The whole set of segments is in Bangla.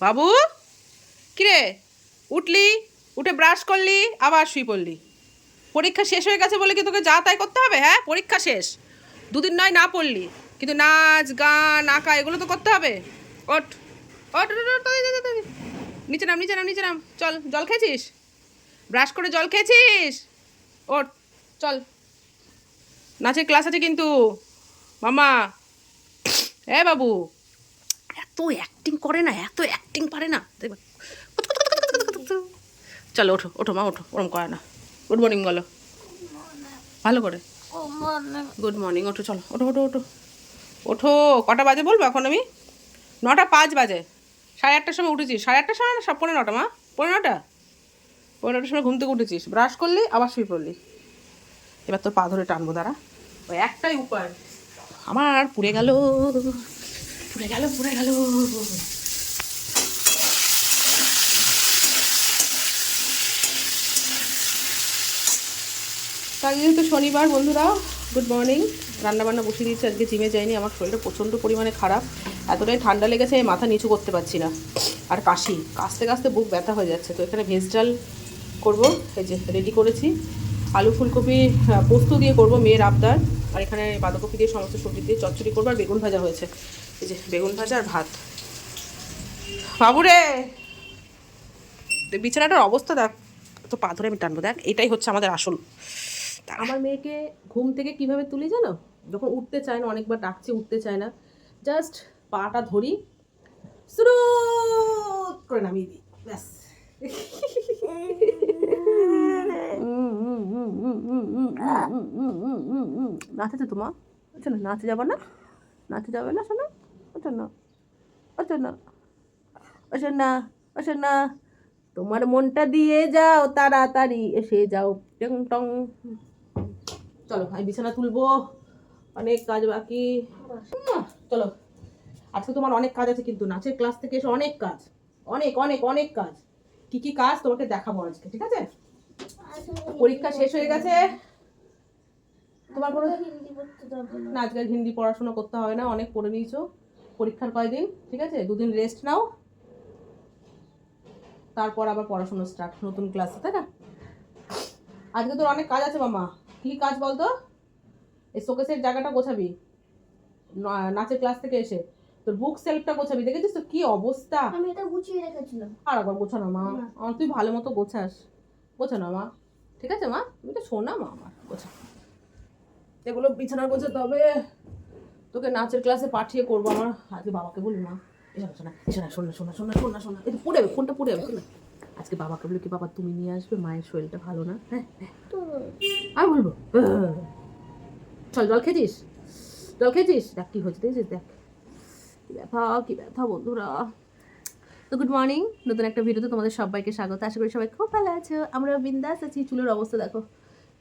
বাবু কিরে উঠলি, উঠে ব্রাশ করলি, আবার শুই পড়লি। পরীক্ষা শেষ হয়ে গেছে বলে কি তোকে যা তাই করতে হবে? হ্যাঁ, পরীক্ষা শেষ, দুদিন নয় না পড়লি, কিন্তু নাচ গান আঁকা এগুলো তো করতে হবে। ওঠ ওঠ ওঠ, ওঠ, ওঠ, ওঠ, নিচে নাম, নিচে নাম, নিচে নাম। চল, জল খেয়েছিস? ব্রাশ করে জল খেয়েছিস? ওঠ, চল, নাচের ক্লাস আছে কিন্তু। মামা, হ্যাঁ বাবু, এত অ্যাক্টিং করে না, এত অ্যাক্টিং পারে না। চলো ওঠো, ওঠো মা, ওঠো, ওরম করে না। গুড মর্নিং বলো ভালো করে। Good morning. ওঠো, চলো, ওঠো ওঠো ওঠো ওঠো। কটা বাজে বলবো এখন আমি? 9:05 বাজে। 8:30টার সময় উঠেছিস। 8:30টার সময় না, 9:15 মা, 9:15। 9:15টার সময় ঘুম থেকে উঠেছিস, ব্রাশ করলি, আবার শুয়ে পড়লি। এবার তোর পা ধরে টানবো, দাঁড়া। ওই একটাই উপায়। আমার পুড়ে গেল, পুড়ে গেল, পুড়ে গেল। তার যেহেতু শনিবার বন্ধুরা, গুড মর্নিং। রান্নাবান্না বসিয়ে দিয়েছি, আজকে জিমে যাইনি। আমার শরীরটা প্রচণ্ড পরিমাণে খারাপ, এতটাই ঠান্ডা লেগেছে মাথা নিচু করতে পারছি না, আর কাশি, কাশতে কাশতে বুক ব্যথা হয়ে যাচ্ছে। তো এখানে ভেজ ডাল করবো, এই যে রেডি করেছি। আলু ফুলকপি পোস্ত দিয়ে করবো, মেয়ের আবদার। আর এখানে বাঁধাকপি দিয়ে সমস্ত সবজি দিয়ে চচ্চড়ি করবো, আর বেগুন ভাজা হয়েছে। এই যে বেগুন ভাজা আর ভাত। বাবুরে, বিছানাটার অবস্থা দেখ, তো পা ধরে আমি টানবো, দেখ এটাই হচ্ছে আমাদের আসল। আমার মেয়েকে ঘুম থেকে কিভাবে তুলি জানো? যখন উঠতে চায় না, অনেকবার ডাকছি উঠতে চায় না, জাস্ট পাটা ধরি, শুরু করে নামিয়ে দিই, ব্যাস। নাচেছে তোমা? আচ্ছা না, নাচে যাবো না, নাচে যাবে না শোনো? আচ্ছা না, আচ্ছা না, আচ্ছা না, আচ্ছা না, তোমার মনটা দিয়ে যাও, তাড়াতাড়ি এসে যাও, টং টং। চলো আমি বিছানা তুলবো, অনেক কাজ বাকি। চলো, আজকে তোমার অনেক কাজ আছে কিন্তু, নাচের ক্লাস থেকে এসে অনেক কাজ, অনেক অনেক অনেক কাজ। কি কি কাজ তোমাকে দেখাবো আজকে, ঠিক আছে? পরীক্ষা শেষ হয়ে গেছে, তোমার কোনো না, আজকে হিন্দি পড়াশোনা করতে হবে না, অনেক পড়ে নিয়েছো। পরীক্ষার কয়দিন, ঠিক আছে? 2 দিন রেস্ট নাও, তারপর আবার পড়াশোনা স্টার্ট, নতুন ক্লাসে, তাই না? আজকে তোর অনেক কাজ আছে মামা। কি কাজ বলতো? এই শোকেসের জায়গাটা গোছাবি, নাচের ক্লাস থেকে এসে তোর বুক সেলফটা গোছাবি। দেখেছিস তো কি অবস্থা? আমি এটা গুছিয়ে রেখেছিলাম। আর একবার গোছানো মা, আমার তুই ভালো মতো গোছাস, গোছানো মা, ঠিক আছে মা? তুমি তো শোনা মা আমার, গোছা এগুলো, বিছানা গোছাতে হবে। তোকে নাচের ক্লাসে পাঠিয়ে করবো আমার। আজকে বাবাকে বলি মা, এসব শোনা, শোনা, শোনা, শোনা, শোনা, শোনা, শোনা, এটা পড়ে যাবে, ফোনটা পড়ে যাবে, শোনা। আজকে বাবাকে বলি কি, বাবা তুমি নিয়ে আসবে, মায়ের শরীরটা ভালো না। হ্যাঁ, আর বলবো চল, জল খেয়েছিস? জল খেয়েছিস? দেখ কি হয়েছে, দেখেছিস? দেখ কি ব্যথা, কি ব্যথা বন্ধুরা। তো গুড মর্নিং, নতুন একটা ভিডিওতে তোমাদের সবাইকে স্বাগত। আশা করি সবাই খুব ভালো আছো, আমরা বিন্দাস আছি। চুলের অবস্থা দেখো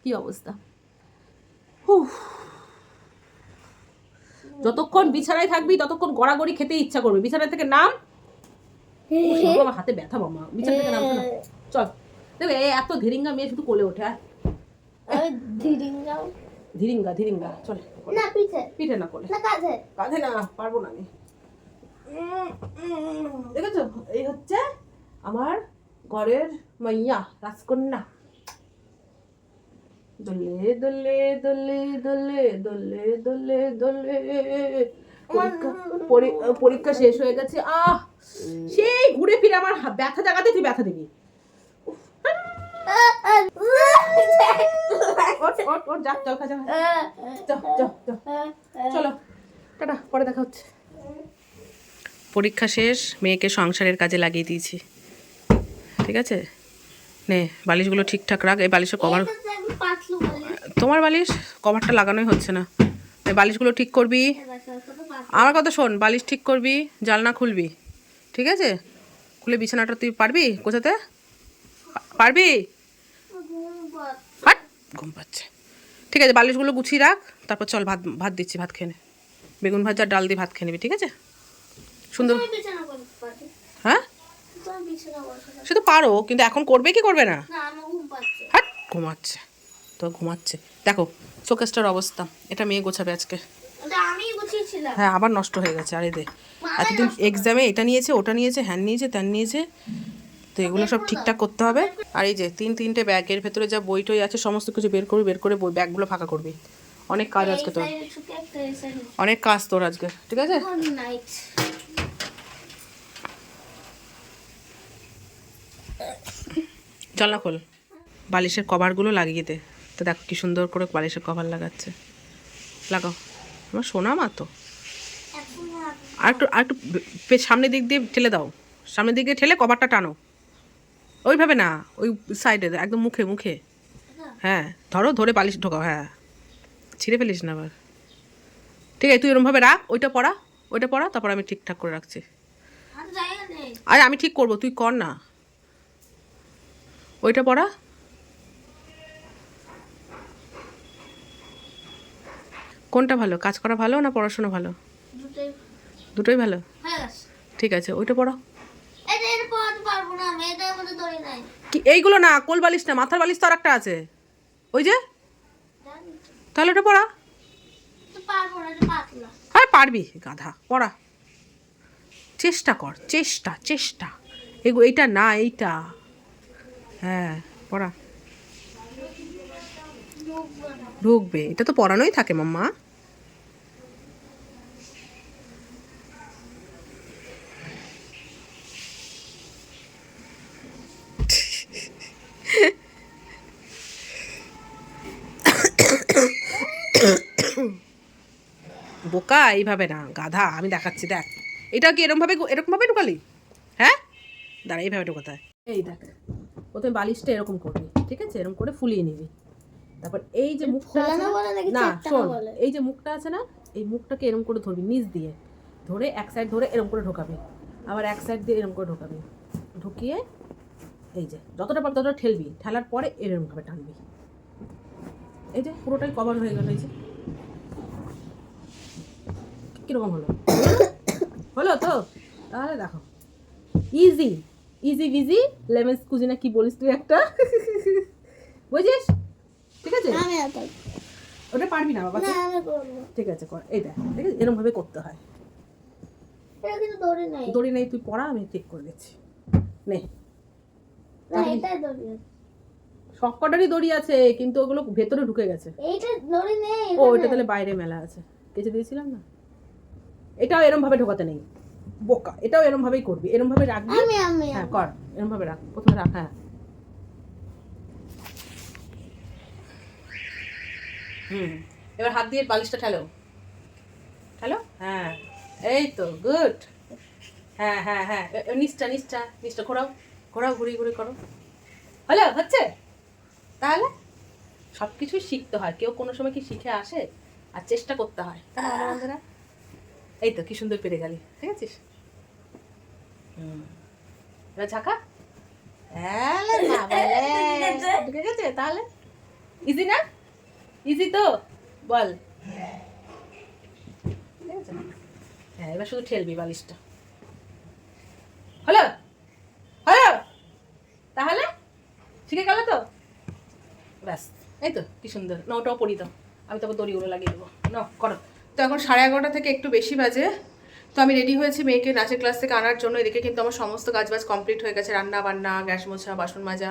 কি অবস্থা। যতক্ষণ বিছানায় থাকবি ততক্ষণ গড়াগড়ি খেতে ইচ্ছা করবে। বিছানা থেকে নাম, আমার হাতে ব্যথা মামা, বিছানা থেকে নাম। চল, দেখবে এত ধীরিঙ্গা মেয়ে শুধু কোলে ওঠে। ধীরিঙ্গা, ধীরিঙ্গা, চল। না পিঠে, পিঠে না, কোলে না কাঁধে, কাঁধে না, পারবো না আমি। দেখেছো, এই হচ্ছে আমার ঘরের মাইয়া, রাজকন্যা। দোলে দোলে দোলে দোলে দোলে দোলে দোলে। পরীক্ষা শেষ হয়ে গেছে, সেই ঘুরে ফিরে আমার ব্যথা জায়গাতে তুই ব্যথা দিবি। চলো টাটা, পরে দেখা হচ্ছে। পরীক্ষা শেষ, মেয়েকে সংসারের কাজে লাগিয়ে দিয়েছি, ঠিক আছে? নে বালিশগুলো ঠিকঠাক রাখ। এই বালিশের কভার, তোমার বালিশ কভারটা লাগানোই হচ্ছে না। এই বালিশগুলো ঠিক করবি, আমার কথা শোন, বালিশ ঠিক করবি, জানলা খুলবি, ঠিক আছে? খুলে বিছানাটা তুই পারবি গোছাতে? পারবি? হাট, ঘুম পাচ্ছে। ঠিক আছে, বালিশগুলো গুছিয়ে রাখ, তারপর চল ভাত, ভাত দিচ্ছি, ভাত খেয়ে নে। বেগুন ভাজা ডাল দিয়ে ভাত খেয়ে নিবি, ঠিক আছে? সুন্দর। হ্যাঁ, সে তো পারো, কিন্তু এখন করবে কি করবে না? হাট, ঘুমাচ্ছে তো, ঘুমাচ্ছে। দেখো শোকেসটার অবস্থা, এটা মেয়ে গোছাবে আজকে। আমি গুছিয়েছি দিয়েছিলাম। হ্যাঁ আবার নষ্ট হয়ে গেছে। আরে দে, এতদিন এক্সামে এটা নিয়েছে, ওটা নিয়েছে, হ্যান নিয়েছে, ত্যান নিয়েছে, তো এগুলো সব ঠিকঠাক করতে হবে। আর এই যে তিনটে ব্যাগের ভেতরে যা বই টই আছে সমস্ত কিছু বের করে বই ব্যাগগুলো ফাঁকা করবি। অনেক কাজ আজকে তোর, অনেক কাজ তোর আজকে, ঠিক আছে? চল না খোল, বালিশের কভারগুলো লাগিয়ে দে। তো দেখো কি সুন্দর করে বালিশের কভার লাগাচ্ছে, লাগাও। আমার সোনা মা তো। আর একটু সামনের দিক দিয়ে ঠেলে দাও, সামনের দিক দিয়ে ঠেলে কভারটা টানো। ওইভাবে না, ওই সাইডে একদম মুখে মুখে। হ্যাঁ ধরো, ধরে বালিশ ঢোকাও। হ্যাঁ ছিঁড়ে ফেলিস না আবার। ঠিক আছে তুই এরকমভাবে রাখ, ওইটা পড়া, তারপর আমি ঠিকঠাক করে রাখছি। আরে আমি ঠিক করবো, তুই কর না। ওইটা পড়া। কোনটা ভালো, কাজ করা ভালো না পড়াশোনা ভালো? দুটোই ভালো। ঠিক আছে ওইটা পড়া। কি এইগুলো না, কোল বালিশ না, মাথার বালিশ তো আর একটা আছে ওই যে, তাহলে ওটা পড়া। হ্যাঁ পারবি গাধা, পড়া। চেষ্টা কর, চেষ্টা। এইটা না, এইটা। হ্যাঁ পড়া। ঢুকবে, এটা তো পড়ানোই থাকে মাম্মা। বোকা, এইভাবে না গাধা, আমি দেখাচ্ছি দেখ। এটা কি এরকম ভাবে ঢুকালি? হ্যাঁ দাঁড়া, এইভাবে ঢুকাতে হয়। এই দেখ, প্রথমে বালিশটা এরকম করবি, ঠিক আছে? এরকম করে ফুলিয়ে নিবি। তারপর এই যে মুখটা আছে না, শোন, এই যে মুখটা আছে না, এই মুখটাকে এরকম করে ধরবি, নিচ দিয়ে ধরে এক সাইড ধরে এরকম করে ঢোকাবি, আবার এক সাইড দিয়ে এরকম করে ঢোকাবি, ঢুকিয়ে এই যে যতটা পারবি ততটা ঠেলবি, ঠেলার পরে এরকমভাবে টানবি। এই যে পুরোটাই কভার হয়ে গেল। এই যে কিরকম হলো তো? তাহলে দেখো, ইজি বিজি লেমন স্কুজি না কি বলিস তুই একটা, বুঝিস? ঠিক আছে ওটা পারবি না বাবা? ঠিক আছে কর, এইটা ঠিক আছে, এরকম ভাবে করতে হয়। দড়ি নেই, তুই পড়া, আমি ঠিক করে দিচ্ছি। নে, সবকটারই দড়ি আছে, কিন্তু ওগুলো ভেতরে ঢুকে গেছে। ও ওইটা তাহলে বাইরে মেলা আছে, কেচে দিয়েছিলাম না। এটাও এরকম ভাবে ঢোকাতে নেই বোকা, এটাও এরকম ভাবেই করবি, এরকম ভাবে রাখবি। হ্যাঁ কর, এরকম ভাবে রাখ, প্রথমে রাখ। হ্যাঁ এবার হাত দিয়ে বালিশটা ঠেলো। হ্যাঁ এই তো গুড। হ্যাঁ নিচটা ঘোরাও ঘুরি করো। হচ্ছে। তাহলে সব কিছুই শিখতে হয়, কেউ কোনো সময় কি শিখে আসে? আর চেষ্টা করতে হয়, তাই না বন্ধুরা? এই তো কি সুন্দর পেরে গেলি, ঠিক আছে? এবার ঝাঁকা। ঢুকে গেছে তাহলে? ইজি না? ইজি তো বল। হ্যাঁ এবার শুধু ঠেলবি বালিশটা। হলো তাহলে শিখে গেল তো, ব্যাস। এই তো কি সুন্দর। না ওটাও পড়ি দাও, আমি তারপর দড়িগুলো লাগিয়ে দেবো। না করো। তো এখন 11:30 থেকে একটু বেশি বাজে। তো আমি রেডি হয়েছি মেয়েকে নাচের ক্লাস থেকে আনার জন্য। এদিকে কিন্তু আমার সমস্ত কাজবাজ কমপ্লিট হয়ে গেছে, রান্না বান্না, গ্যাস মোছা, বাসন মাজা,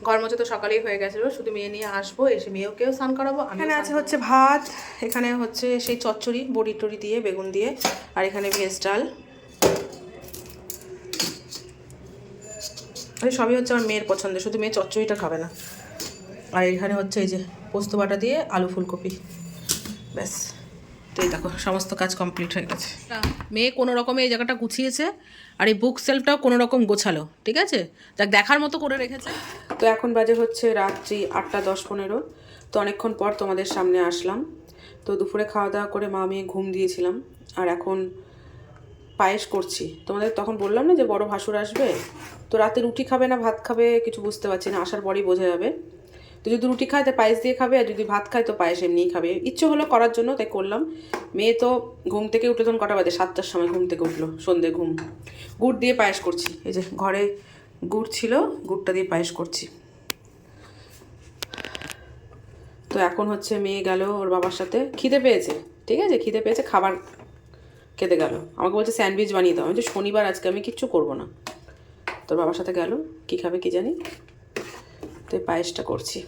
ঘর মোছা তো সকালেই হয়ে গেছিলো। শুধু মেয়ে নিয়ে আসবো, এসে মেয়েকেও স্নান করাবো। এখানে আছে হচ্ছে ভাত, এখানে হচ্ছে সেই চচ্চড়ি বড়ি টড়ি দিয়ে, বেগুন দিয়ে, আর এখানে ভেজ ডাল। সবই হচ্ছে আমার মেয়ের পছন্দের, শুধু মেয়ে চচ্চড়িটা খাবে না। আর এখানে হচ্ছে এই যে পোস্ত বাটা দিয়ে আলু ফুলকপি, ব্যাস। তো এই দেখো সমস্ত কাজ কমপ্লিট হয়ে গেছে। মেয়ে কোনো রকমে এই জায়গাটা গুছিয়েছে, আর এই বুক সেলফটাও কোনো রকম গোছালো, ঠিক আছে? যাক দেখার মতো করে রেখেছে। তো এখন বাজে হচ্ছে রাত্রি 8:10-15। তো অনেকক্ষণ পর তোমাদের সামনে আসলাম। তো দুপুরে খাওয়া দাওয়া করে মা মেয়ে ঘুম দিয়েছিলাম, আর এখন পায়েস করছি। তোমাদের তখন বললাম না যে বড় ভাসুর আসবে, তো রাতে রুটি খাবে না ভাত খাবে কিছু বুঝতে পারছি না, আসার পরই বোঝা যাবে। তো যদি রুটি খায় তো পায়েস দিয়ে খাবে, আর যদি ভাত খায় তো পায়েস এমনিই খাবে। ইচ্ছে হলো করার জন্য, তাই করলাম। মেয়ে তো ঘুম থেকে উঠে তখন কটা বাজে, 7টার সময় ঘুম থেকে উঠলো, সন্ধে ঘুম। গুড় দিয়ে পায়েস করছি, এই যে ঘরে গুড় ছিল, গুড়টা দিয়ে পায়েস করছি। তো এখন হচ্ছে মেয়ে গেল ওর বাবার সাথে, খিদে পেয়েছে, ঠিক আছে? খিদে পেয়েছে, খাবার খেতে গেল, আমাকে বলছে স্যান্ডউইচ বানিয়ে দাও। আমি বলছি শনিবার আজকে আমি কিচ্ছু করবো না। তোর বাবার সাথে গেল, কী খাবে কি জানি, তো এই পায়েসটা করছি।